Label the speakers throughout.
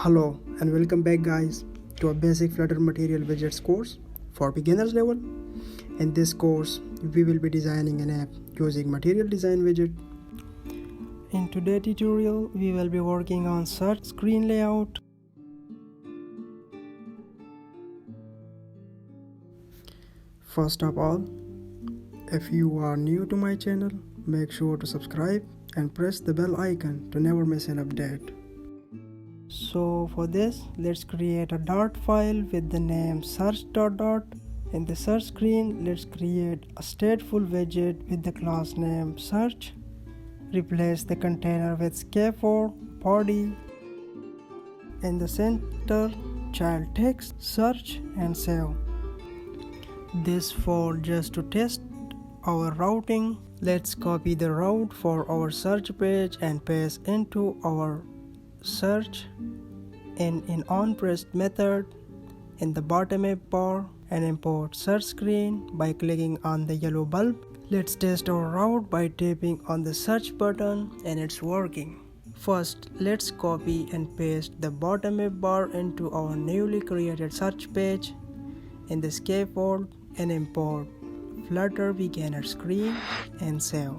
Speaker 1: Hello and welcome back guys to a basic Flutter material widgets course for beginners level. In this course we will be designing an app using material design widget.
Speaker 2: In today's tutorial we will be working on search screen layout.
Speaker 1: First of all, if you are new to my channel, make sure to subscribe and press the bell icon to never miss an update.
Speaker 2: So for this, let's create a dart file with the name search.dart. In the search screen, let's create a stateful widget with the class name search. Replace the container with scaffold body. In the center, child text, search and save. This for just to test our routing. Let's copy the route for our search page and paste into our search in onPressed method in the bottom app bar and import search screen by clicking on the yellow bulb. Let's test our route by tapping on the search button and it's working. First, let's copy and paste the bottom app bar into our newly created search page in the scaffold and import Flutter beginner screen and save.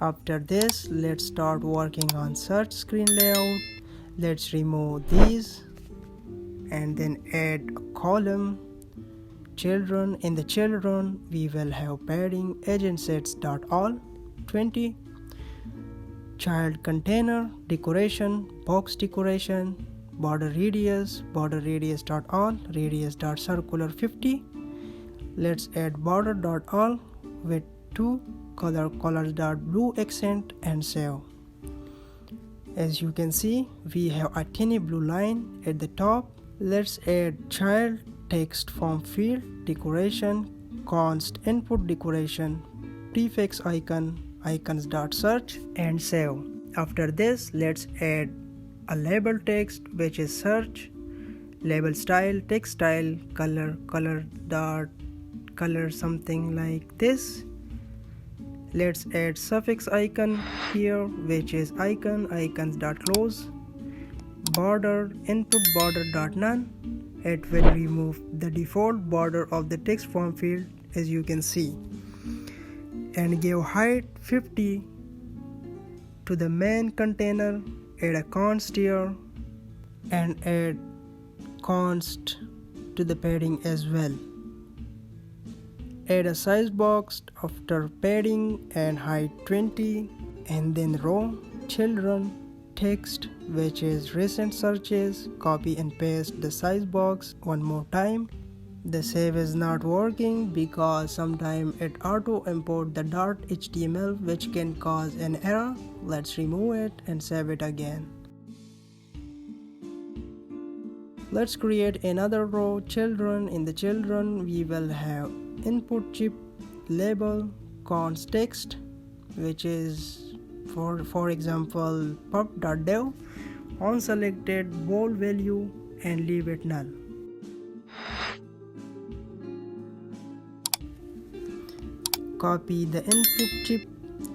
Speaker 2: After this, let's start working on search screen layout. Let's remove these and then add a column children. In the children, we will have padding agentsets.all 20, child container decoration, box decoration, border radius.all, radius.circular 50. Let's add border.all with 2 colors.blue accent and save. As you can see, we have a tiny blue line at the top. Let's add child text form field decoration, const input decoration, prefix icon, icons.search and save. After this, let's add a label text which is search, label style, text style, color something like this. Let's add suffix icon here which is icon, icons.close, border, input border.none. It will remove the default border of the text form field as you can see, and give height 50 to the main container. Add a const here and add const to the padding as well. Add a size box after padding and height 20, and then row children text which is recent searches. Copy and paste the size box one more time. The save is not working because sometimes it auto import the dart HTML which can cause an error. Let's remove it and save it again. Let's create another row children. In the children we will have input chip label const text which is for example pub.dev, on selected bold value and leave it null. Copy the input chip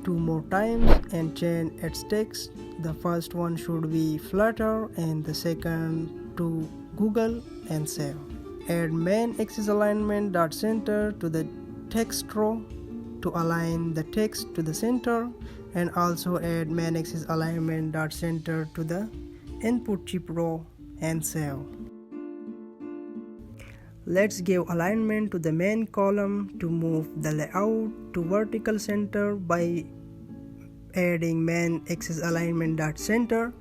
Speaker 2: 2 more times and change its text. The first one should be Flutter and the second to Google and save. Add main axis alignment dot center to the text row to align the text to the center, and also add main axis alignment dot center to the input chip row and save. Let's give alignment to the main column to move the layout to vertical center by adding main axis alignment dot center.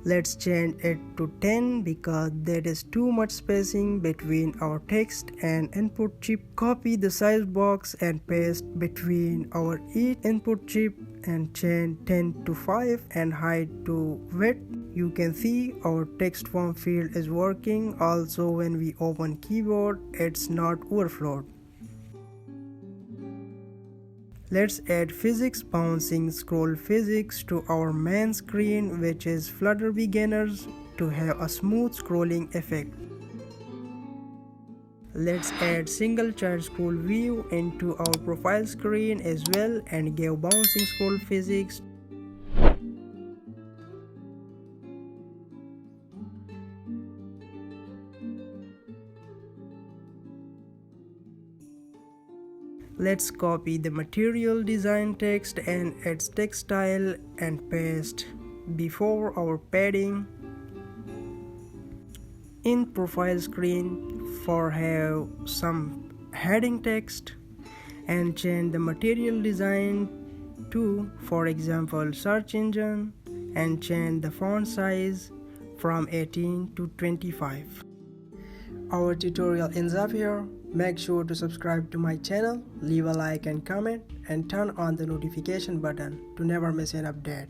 Speaker 2: Let's change it to 10 because that is too much spacing between our text and input chip. Copy the size box and paste between our each input chip and change 10 to 5 and height to width. You can see our text form field is working. Also when we open keyboard, it's not overflowed. Let's add physics bouncing scroll physics to our main screen which is Flutter beginners to have a smooth scrolling effect. Let's add single child scroll view into our profile screen as well and give bouncing scroll physics. Let's copy the material design text and its text style and paste before our padding. In profile screen for have some heading text and change the material design to, for example, search engine, and change the font size from 18 to 25.
Speaker 1: Our tutorial ends up here. Make sure to subscribe to my channel, leave a like and comment, and turn on the notification button to never miss an update.